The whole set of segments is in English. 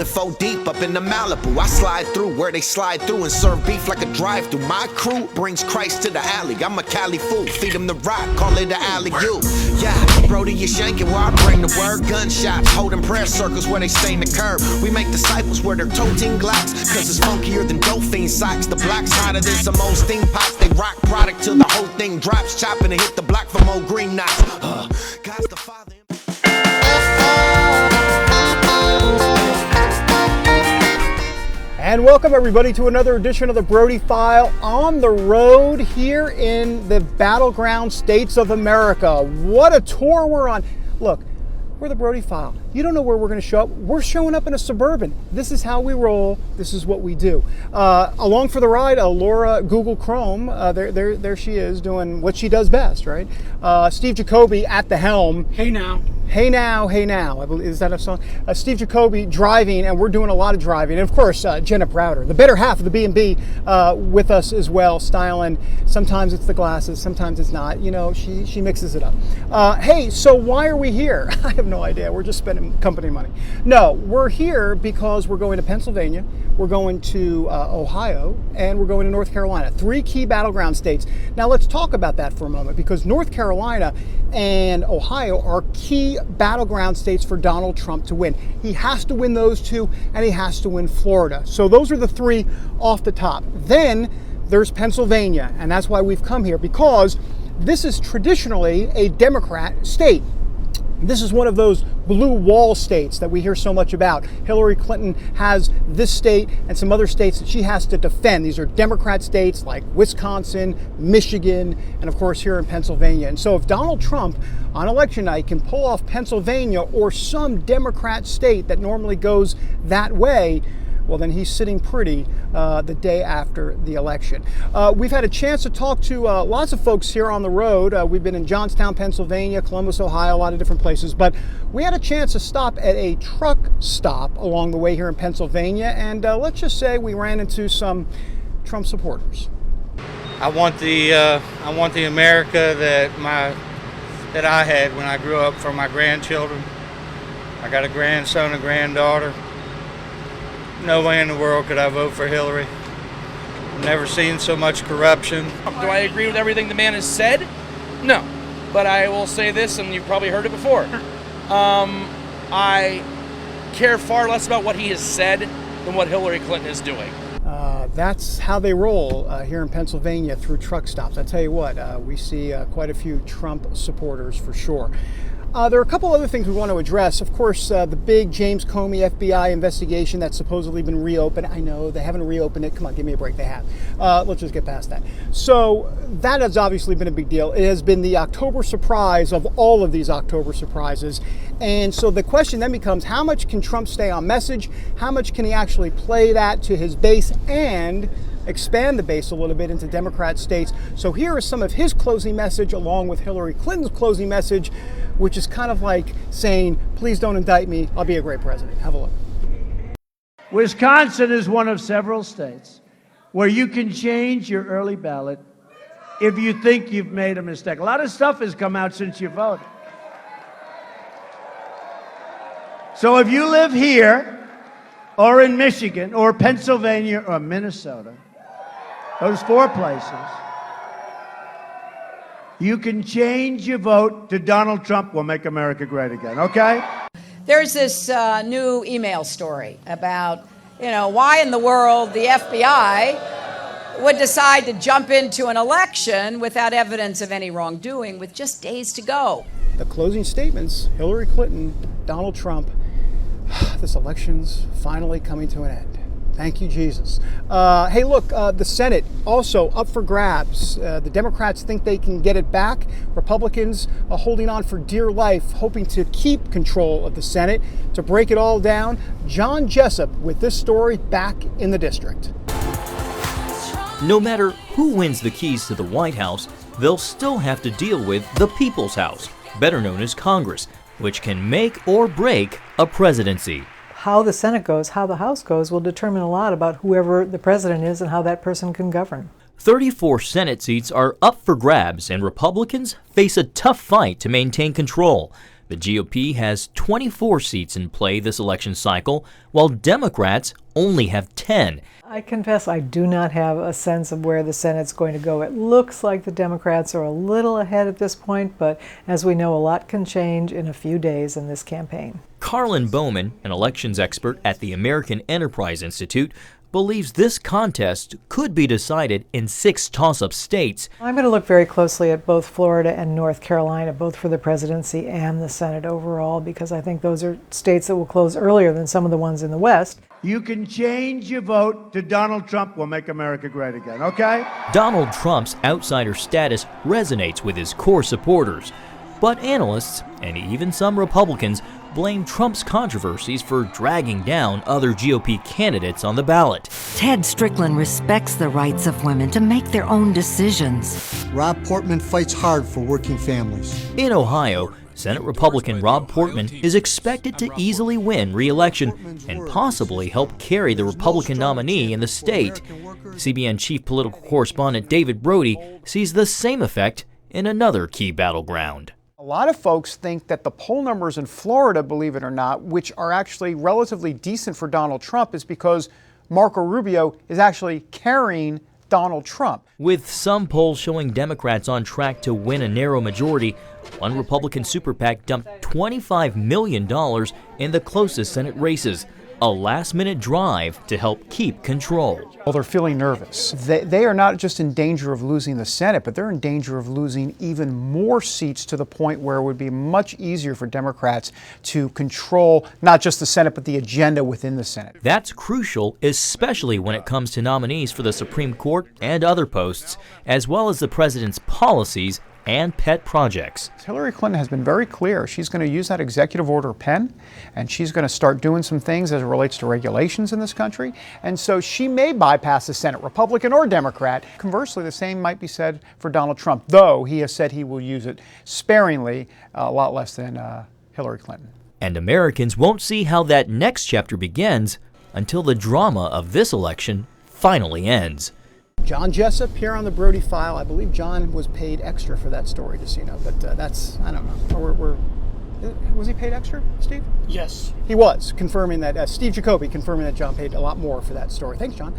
rolling 4 deep up in the Malibu. I slide through where they slide through and serve beef like a drive-through. My crew brings Christ to the alley. I'm a Cali fool, feed him the rock, call it the alley-oop. Yeah, Brody is yanking where I bring the word. Gunshots, holding prayer circles where they stain the curb. We make disciples where they're toting glocks, cause it's funkier than dope fiend socks. The block's hotter than some old steam pots. They rock product till the whole thing drops, chopping and hit the block for more green knots. God's the Father. And welcome everybody to another edition of the Brody File on the road here in the battleground states of America. What a tour we're on. Look, we're the Brody File. You don't know where we're going to show up. We're showing up in a Suburban. This is how we roll. This is what we do. Along for the ride, Laura Google Chrome. There she is doing what she does best, right? Steve Jacoby at the helm. Hey now. Hey now, hey now. I believe, is that a song? Steve Jacoby driving, and we're doing a lot of driving. And of course, Jenna Browder, the better half of the B&B, with us as well, styling. Sometimes it's the glasses, sometimes it's not. You know, she mixes it up. Hey, so why are we here? I have no idea. We're just spending company money. No, we're here because we're going to Pennsylvania, we're going to Ohio, and we're going to North Carolina. 3 key battleground states. Now let's talk about that for a moment, because North Carolina and Ohio are key battleground states for Donald Trump to win. He has to win those 2, and he has to win Florida. So those are the 3 off the top. Then there's Pennsylvania, and that's why we've come here, because this is traditionally a Democrat state. This is one of those blue wall states that we hear so much about. Hillary Clinton has this state and some other states that she has to defend. These are Democrat states like Wisconsin, Michigan, and of course here in Pennsylvania. And so if Donald Trump on election night can pull off Pennsylvania or some Democrat state that normally goes that way, well, then he's sitting pretty the day after the election. We've had a chance to talk to lots of folks here on the road. We've been in Johnstown, Pennsylvania, Columbus, Ohio, a lot of different places. But we had a chance to stop at a truck stop along the way here in Pennsylvania. And let's just say we ran into some Trump supporters. I want the America that I had when I grew up for my grandchildren. I got a grandson, a granddaughter. No way in the world could I vote for Hillary. Never seen so much corruption. Do I agree with everything the man has said? No. But I will say this, and you've probably heard it before. I care far less about what he has said than what Hillary Clinton is doing. That's how they roll here in Pennsylvania through truck stops. I tell you what, we see quite a few Trump supporters for sure. There are a couple other things we want to address. Of course, the big James Comey FBI investigation that's supposedly been reopened. I know they haven't reopened it. Come on, give me a break. They have. Let's just get past that. So that has obviously been a big deal. It has been the October surprise of all of these October surprises. And so the question then becomes, how much can Trump stay on message? How much can he actually play that to his base and expand the base a little bit into Democrat states? So here is some of his closing message along with Hillary Clinton's closing message, which is kind of like saying, please don't indict me, I'll be a great president. Have a look. Wisconsin is one of several states where you can change your early ballot if you think you've made a mistake. A lot of stuff has come out since you voted. So if you live here or in Michigan or Pennsylvania or Minnesota, those 4 places, you can change your vote to Donald Trump will make America great again, okay? There's this new email story about, why in the world the FBI would decide to jump into an election without evidence of any wrongdoing with just days to go. The closing statements, Hillary Clinton, Donald Trump, this election's finally coming to an end. Thank you, Jesus. Hey, look, the Senate also up for grabs. The Democrats think they can get it back. Republicans are holding on for dear life, hoping to keep control of the Senate. To break it all down, John Jessup with this story back in the district. No matter who wins the keys to the White House, they'll still have to deal with the People's House, better known as Congress, which can make or break a presidency. How the Senate goes, how the House goes, will determine a lot about whoever the president is and how that person can govern. 34 Senate seats are up for grabs, and Republicans face a tough fight to maintain control. The GOP has 24 seats in play this election cycle, while Democrats only have 10. I confess I do not have a sense of where the Senate's going to go. It looks like the Democrats are a little ahead at this point, but as we know, a lot can change in a few days in this campaign. Carlin Bowman, an elections expert at the American Enterprise Institute, believes this contest could be decided in 6 toss-up states. I'm going to look very closely at both Florida and North Carolina, both for the presidency and the Senate overall, because I think those are states that will close earlier than some of the ones in the West. You can change your vote to Donald Trump will make America great again, okay? Donald Trump's outsider status resonates with his core supporters, but analysts, and even some Republicans, blame Trump's controversies for dragging down other GOP candidates on the ballot. Ted Strickland respects the rights of women to make their own decisions. Rob Portman fights hard for working families. In Ohio, Senate Republican Rob Portman is expected to easily win re-election and possibly help carry the Republican nominee in the state. CBN chief political correspondent David Brody sees the same effect in another key battleground. A lot of folks think that the poll numbers in Florida, believe it or not, which are actually relatively decent for Donald Trump, is because Marco Rubio is actually carrying Donald Trump. With some polls showing Democrats on track to win a narrow majority, one Republican super PAC dumped $25 million in the closest Senate races, a last-minute drive to help keep control. Well, they're feeling nervous. They are not just in danger of losing the Senate, but they're in danger of losing even more seats to the point where it would be much easier for Democrats to control not just the Senate, but the agenda within the Senate. That's crucial, especially when it comes to nominees for the Supreme Court and other posts, as well as the president's policies and pet projects. Hillary Clinton has been very clear. She's going to use that executive order pen, and she's going to start doing some things as it relates to regulations in this country. And so she may bypass the Senate, Republican or Democrat. Conversely, the same might be said for Donald Trump, though he has said he will use it sparingly, a lot less than Hillary Clinton. And Americans won't see how that next chapter begins until the drama of this election finally ends. John Jessup here on the Brody File. I believe John was paid extra for that story, just so you know, but that's, I don't know. Was he paid extra, Steve? Yes. He was, confirming that, Steve Jacoby confirming that John paid a lot more for that story. Thanks, John.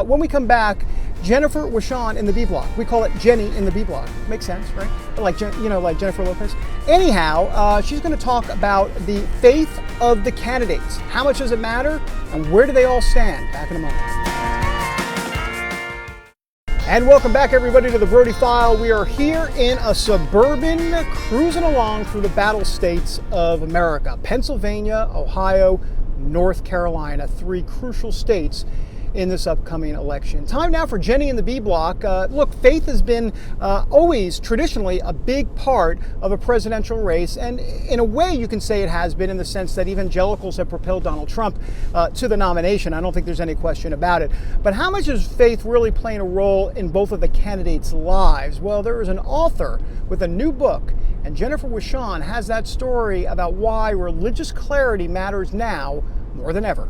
When we come back, Jennifer Wishon in the B Block. We call it Jenny in the B Block. Makes sense, right? Like, like Jennifer Lopez. Anyhow, she's going to talk about the faith of the candidates. How much does it matter? And where do they all stand? Back in a moment. And welcome back, everybody, to the Brody File. We are here in a suburban, cruising along through the battle states of America. Pennsylvania, Ohio, North Carolina, 3 crucial states in this upcoming election. Time now for Jenny in the B Block. Look, faith has been always traditionally a big part of a presidential race, and in a way you can say it has been, in the sense that evangelicals have propelled Donald Trump to the nomination. I don't think there's any question about it. But how much is faith really playing a role in both of the candidates' lives? Well, there is an author with a new book, and Jennifer Wishon has that story about why religious clarity matters now more than ever.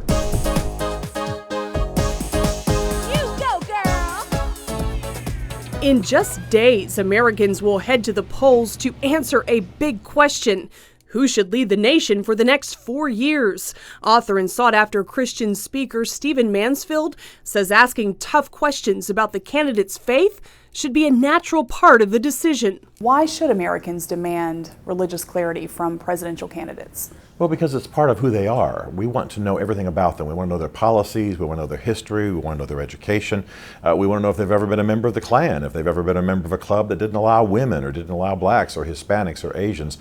In just days, Americans will head to the polls to answer a big question. Who should lead the nation for the next 4 years? Author and sought-after Christian speaker Stephen Mansfield says asking tough questions about the candidate's faith should be a natural part of the decision. Why should Americans demand religious clarity from presidential candidates? Well, because it's part of who they are. We want to know everything about them. We want to know their policies, we want to know their history, we want to know their education. We want to know if they've ever been a member of the Klan, if they've ever been a member of a club that didn't allow women or didn't allow blacks or Hispanics or Asians.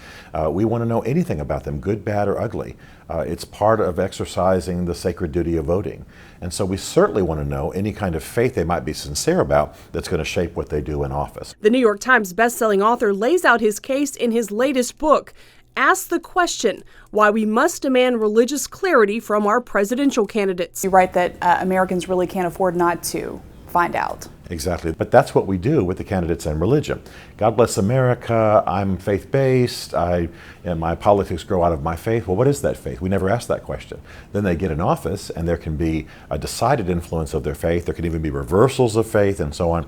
We want to know anything about them, good, bad, or ugly. It's part of exercising the sacred duty of voting. And so we certainly want to know any kind of faith they might be sincere about that's going to shape what they do in office. The New York Times bestselling author lays out his case in his latest book. Ask the question why we must demand religious clarity from our presidential candidates. You write that Americans really can't afford not to find out. Exactly. But that's what we do with the candidates and religion. God bless America, I'm faith-based, and my politics grow out of my faith. Well, what is that faith? We never ask that question. Then they get in office, and there can be a decided influence of their faith. There can even be reversals of faith and so on.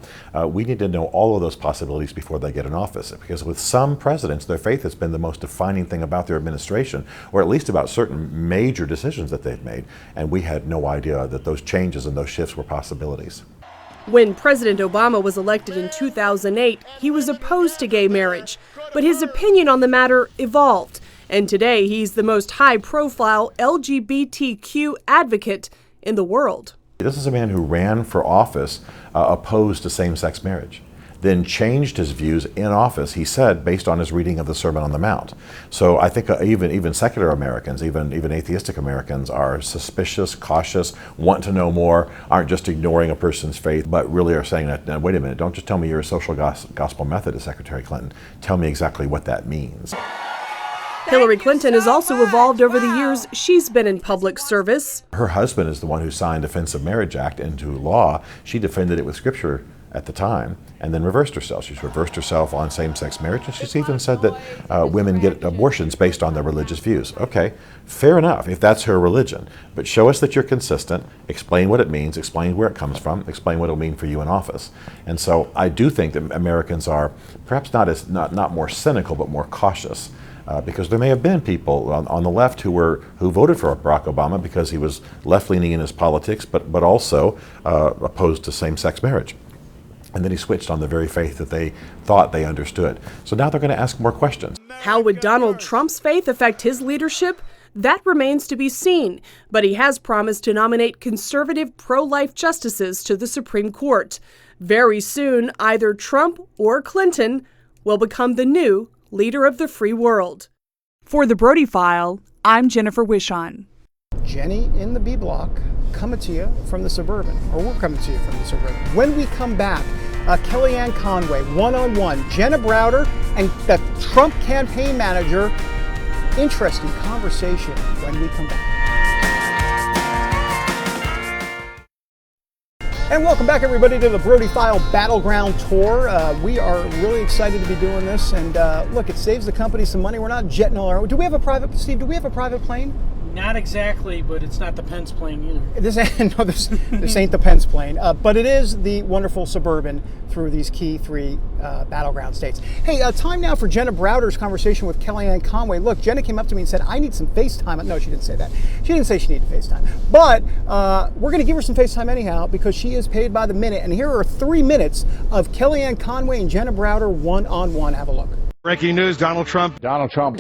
We need to know all of those possibilities before they get in office, because with some presidents, their faith has been the most defining thing about their administration, or at least about certain major decisions that they've made, and we had no idea that those changes and those shifts were possibilities. When President Obama was elected in 2008, he was opposed to gay marriage, but his opinion on the matter evolved, and today he's the most high-profile LGBTQ advocate in the world. This is a man who ran for office opposed to same-sex marriage, then changed his views in office, he said, based on his reading of the Sermon on the Mount. So I think even secular Americans, even atheistic Americans are suspicious, cautious, want to know more, aren't just ignoring a person's faith, but really are saying, now, wait a minute, don't just tell me you're a social gospel Methodist, Secretary Clinton. Tell me exactly what that means. Hillary Clinton has also evolved over the years she's been in public service. Her husband is the one who signed the Defense of Marriage Act into law. She defended it with scripture at the time, and then reversed herself. She's reversed herself on same-sex marriage, and she's even said that women get abortions based on their religious views. Okay, fair enough, if that's her religion, but show us that you're consistent, explain what it means, explain where it comes from, explain what it'll mean for you in office. And so I do think that Americans are perhaps not more cynical, but more cautious. Because there may have been people on the left who voted for Barack Obama because he was left-leaning in his politics, but also opposed to same-sex marriage. And then he switched on the very faith that they thought they understood. So now they're going to ask more questions. How would Donald Trump's faith affect his leadership? That remains to be seen, but he has promised to nominate conservative pro-life justices to the Supreme Court. Very soon, either Trump or Clinton will become the new leader of the free world. For the Brody File, I'm Jennifer Wishon. Jenny in the B block, coming to you from the Suburban, or we're coming to you from the Suburban. When we come back, Kellyanne Conway, one-on-one, Jenna Browder, and the Trump campaign manager. Interesting conversation when we come back. And welcome back, everybody, to the Brody File Battleground Tour. We are really excited to be doing this, and look, it saves the company some money. We're not jetting all our. Do we have a private, Steve? Do we have a private plane? Not exactly, but it's not the Pence plane either. This ain't the Pence plane, but it is the wonderful Suburban through these key three battleground states. Hey, time now for Jenna Browder's conversation with Kellyanne Conway. Look, Jenna came up to me and said, I need some FaceTime. No, she didn't say that. She didn't say she needed FaceTime. But we're going to give her some FaceTime anyhow because she is paid by the minute. And here are 3 minutes of Kellyanne Conway and Jenna Browder one-on-one. Have a look. Breaking news, Donald Trump. Donald Trump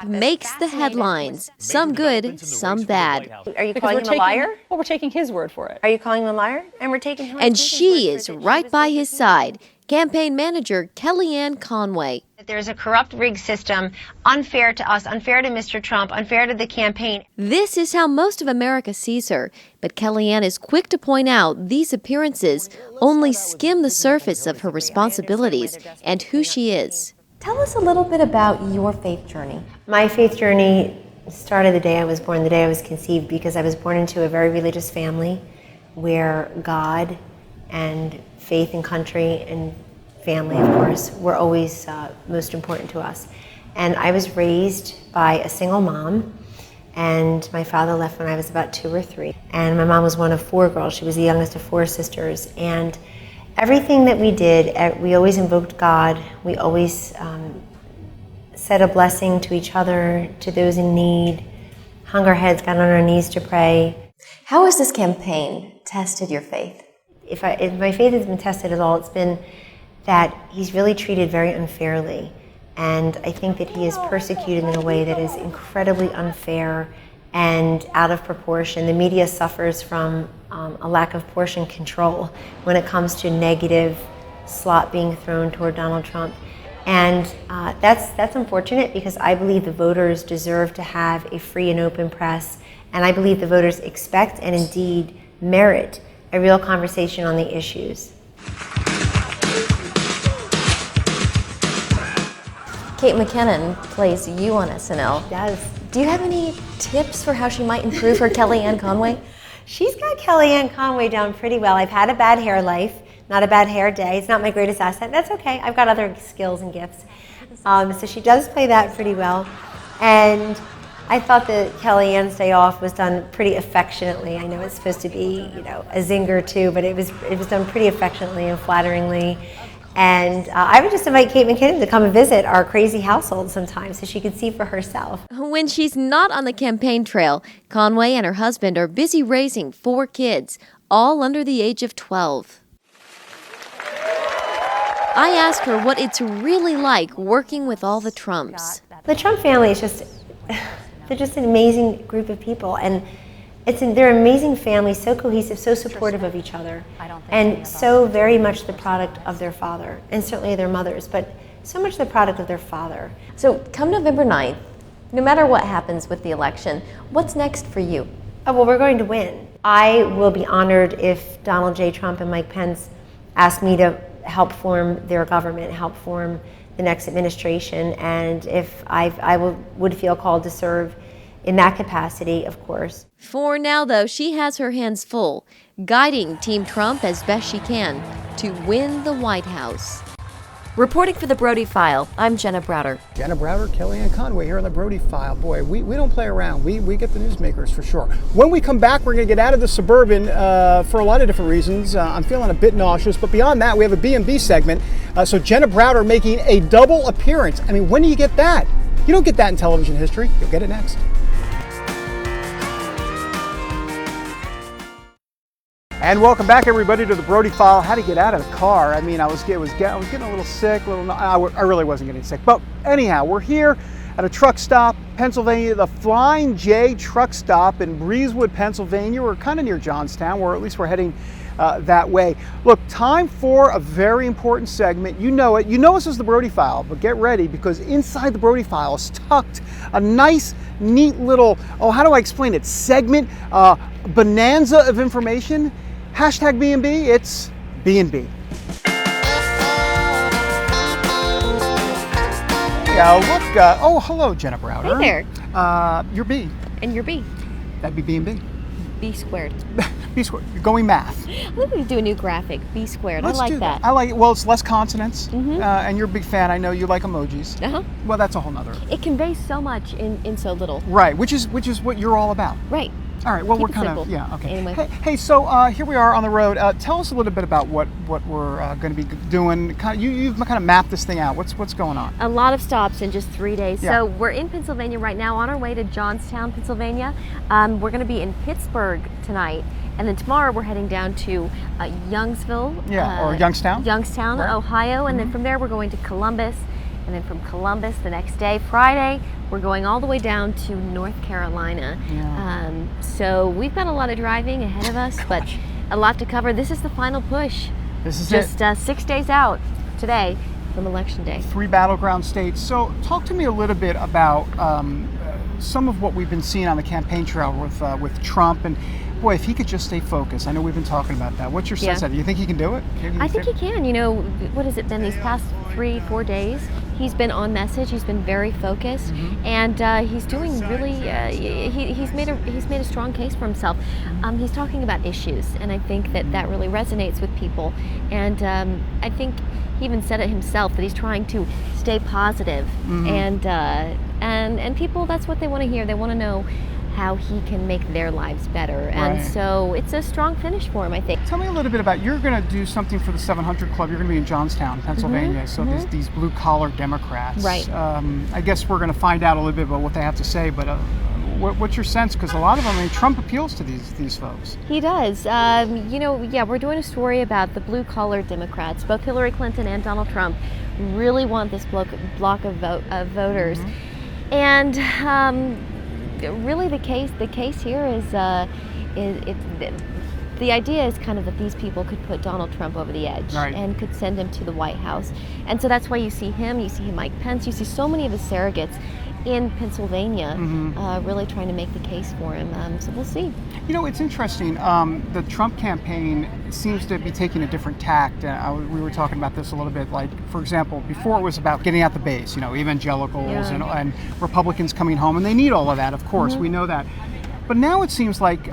makes the headlines. Some good, some bad. Are you calling him a liar? Well, we're taking his word for it. Are you calling him a liar? And we're taking him. And she is right by his side. Campaign manager Kellyanne Conway. There's a corrupt, rigged system, unfair to us, unfair to Mr. Trump, unfair to the campaign. This is how most of America sees her, but Kellyanne is quick to point out these appearances only skim the surface of her responsibilities and who she is. Tell us a little bit about your faith journey. My faith journey started the day I was born, the day I was conceived, because I was born into a very religious family where God and faith and country and family, of course, were always most important to us. And I was raised by a single mom, and my father left when I was about 2 or 3. And my mom was one of 4 girls. She was the youngest of 4 sisters. And everything that we did, we always invoked God. We always said a blessing to each other, to those in need, hung our heads, got on our knees to pray. How has this campaign tested your faith? If my faith has been tested at all, it's been that he's really treated very unfairly. And I think that he is persecuted in a way that is incredibly unfair and out of proportion. The media suffers from a lack of portion control when it comes to negative slop being thrown toward Donald Trump. And that's unfortunate because I believe the voters deserve to have a free and open press. And I believe the voters expect and indeed merit a real conversation on the issues. Kate McKinnon plays you on SNL. She does. Do you have any tips for how she might improve her Kellyanne Conway? She's got Kellyanne Conway down pretty well. I've had a bad hair life, not a bad hair day. It's not my greatest asset. That's okay. I've got other skills and gifts. So she does play that pretty well. And I thought that Kellyanne's day off was done pretty affectionately. I know it's supposed to be, you know, a zinger too, but it was done pretty affectionately and flatteringly. And I would just invite Kate McKinnon to come and visit our crazy household sometime so she could see for herself. When she's not on the campaign trail, Conway and her husband are busy raising 4 kids, all under the age of 12. I asked her what it's really like working with all the Trumps. The Trump family is they're just an amazing group of people, and they're an amazing family, so cohesive, so supportive of each other, and so very much the product of their father, and certainly their mothers, but so much the product of their father. So come November 9th, no matter what happens with the election, what's next for you? Oh, well, we're going to win. I will be honored if Donald J. Trump and Mike Pence ask me to help form their government, help form the next administration, and if I would feel called to serve in that capacity, of course. For now, though, she has her hands full, guiding Team Trump as best she can to win the White House. Reporting for the Brody File, I'm Jenna Browder. Jenna Browder, Kellyanne Conway here on the Brody File. Boy, we don't play around. We get the newsmakers for sure. When we come back, we're going to get out of the Suburban for a lot of different reasons. I'm feeling a bit nauseous, but beyond that, we have a B&B segment. So Jenna Browder making a double appearance. I mean, when do you get that? You don't get that in television history. You'll get it next. And welcome back, everybody, to the Brody File. How to get out of the car. I mean, I was getting a little sick. I really wasn't getting sick. But anyhow, we're here at a truck stop, Pennsylvania, the Flying J truck stop in Breezewood, Pennsylvania. We're kind of near Johnstown, or at least we're heading that way. Look, time for a very important segment. You know it. You know this is the Brody File, but get ready, because inside the Brody File is tucked a nice, neat little, how do I explain it, segment, bonanza of information. Hashtag B&B, it's B&B. Yeah, look, hello, Jenna Browder. Hey there. You're B. And you're B. That'd be B&B. B squared. B squared. You're going math. Let me do a new graphic. B squared. Let's I like do that. I like it. Well, it's less consonants, Mm-hmm. And you're a big fan. I know you like emojis. Uh-huh. Well, that's a whole nother. It conveys so much in so little. Right, which is what you're all about. Right. All right, well, Keep we're it kind simple. of, yeah, okay. Anyway. Hey, so here we are on the road. Tell us a little bit about what we're going to be doing. You've kind of mapped this thing out. What's going on? A lot of stops in just 3 days. Yeah. So we're in Pennsylvania right now, on our way to Johnstown, Pennsylvania. We're going to be in Pittsburgh tonight. And then tomorrow we're heading down to Youngsville. Or Youngstown. Youngstown, right. Ohio. And then from there we're going to Columbus. And then from Columbus the next day, Friday, we're going all the way down to North Carolina. Yeah. So we've got a lot of driving ahead of us, but a lot to cover. This is the final push. This is just it. 6 days out today from Election Day. 3 battleground states. So talk to me a little bit about some of what we've been seeing on the campaign trail with Trump. And boy, if he could just stay focused. I know we've been talking about that. What's your sense of it? Do you think he can do it? I think he can. You know, what has it been these past 3-4 days? He's been on message. He's been very focused, and he's doing really. He's made a strong case for himself. He's talking about issues, and I think that really resonates with people. And I think he even said it himself that he's trying to stay positive, and people, that's what they want to hear. They want to know how he can make their lives better. And so it's a strong finish for him, I think. Tell me a little bit about, you're going to do something for the 700 Club. You're going to be in Johnstown, Pennsylvania. So these blue-collar Democrats. Right. I guess we're going to find out a little bit about what they have to say, but what's your sense? Because a lot of them, I mean, Trump appeals to these folks. He does. We're doing a story about the blue-collar Democrats. Both Hillary Clinton and Donald Trump really want this block of voters. And really the case here is the idea is kind of that these people could put Donald Trump over the edge and could send him to the White House. And so that's why you see Mike Pence, you see so many of his surrogates in Pennsylvania really trying to make the case for him. So we'll see. You know, it's interesting. The Trump campaign seems to be taking a different tact. We were talking about this a little bit. Like, for example, before it was about getting out the base, evangelicals and Republicans coming home, and they need all of that, of course. We know that. But now it seems like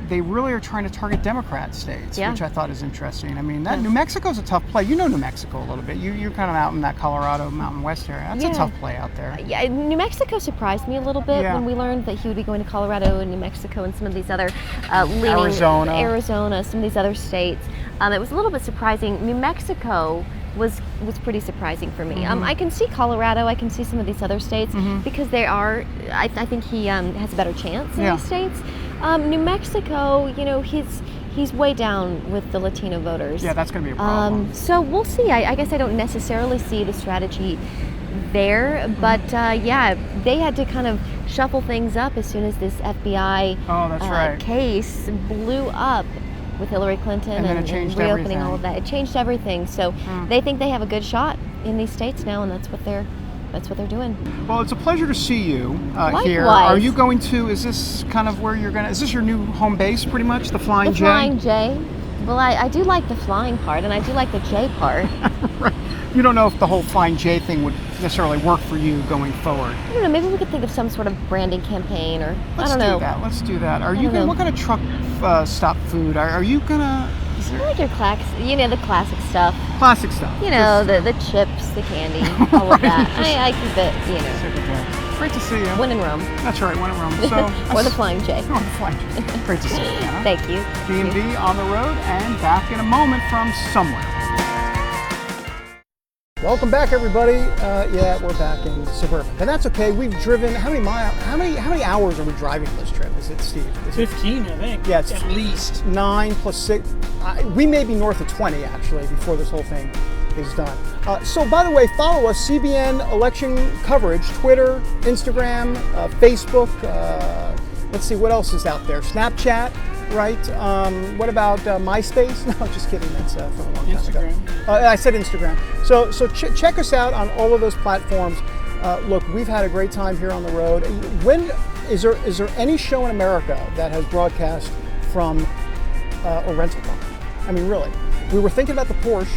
they really are trying to target Democrat states, which I thought is interesting. I mean, New Mexico's a tough play. You know New Mexico a little bit. You're kind of out in that Colorado Mountain West area. That's a tough play out there. Yeah, New Mexico surprised me a little bit when we learned that he would be going to Colorado and New Mexico and some of these other Arizona, some of these other states. It was a little bit surprising. New Mexico was pretty surprising for me. I can see Colorado, I can see some of these other states because they are, I think he has a better chance in these states. New Mexico, you know, he's way down with the Latino voters. Yeah, that's going to be a problem. So we'll see. I guess I don't necessarily see the strategy there, but yeah, they had to kind of shuffle things up as soon as this FBI case blew up with Hillary Clinton and reopening all of that. It changed everything. So they think they have a good shot in these states now, and that's what they're doing. Well, it's a pleasure to see you here. Are you going to? Is this kind of where you're gonna? Is this your new home base, pretty much, the Flying J? The Flying J. Well, I do like the flying part, and I do like the J part. Right. You don't know if the whole Flying J thing would necessarily work for you going forward. I don't know. Maybe we could think of some sort of branding campaign, or I don't know. Let's do that. Are you gonna? What kind of truck stop food? Are you gonna? I like your the classic stuff. Classic stuff. You know, the chips, the candy, all of that. I keep it, you know. Great to see you. When in Rome. That's right, when in Rome. So, or the Flying J. Or the Flying J. Great to see you, Anna. Thank you. B&B on the road and back in a moment from somewhere. Welcome back, everybody. Yeah, we're back in suburban, and that's okay. We've driven how many miles? How many hours are we driving this trip? Is it, Steve? 15, I think. Yeah, it's at least 9 plus 6. We may be north of 20 actually before this whole thing is done. So, by the way, follow us, CBN election coverage, Twitter, Instagram, Facebook. Let's see what else is out there. Snapchat. Right. What about MySpace? No, just kidding. That's from a long time ago. I said Instagram. So check us out on all of those platforms. Look, we've had a great time here on the road. When is there any show in America that has broadcast from a rental car? I mean, really. We were thinking about the Porsche.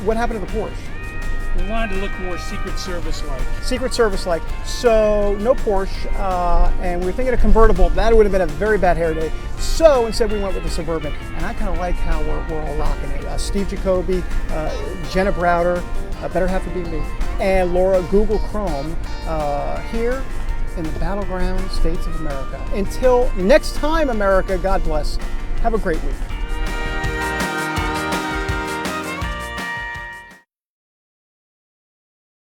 What happened to the Porsche? We wanted to look more Secret Service-like. Secret Service-like. So no Porsche, and we were thinking a convertible. That would have been a very bad hair day. So instead we went with the Suburban, and I kind of like how we're all rocking it. Steve Jacoby, Jenna Browder, Better Half of B&B, and Laura Google Chrome here in the battleground states of America. Until next time, America, God bless. Have a great week.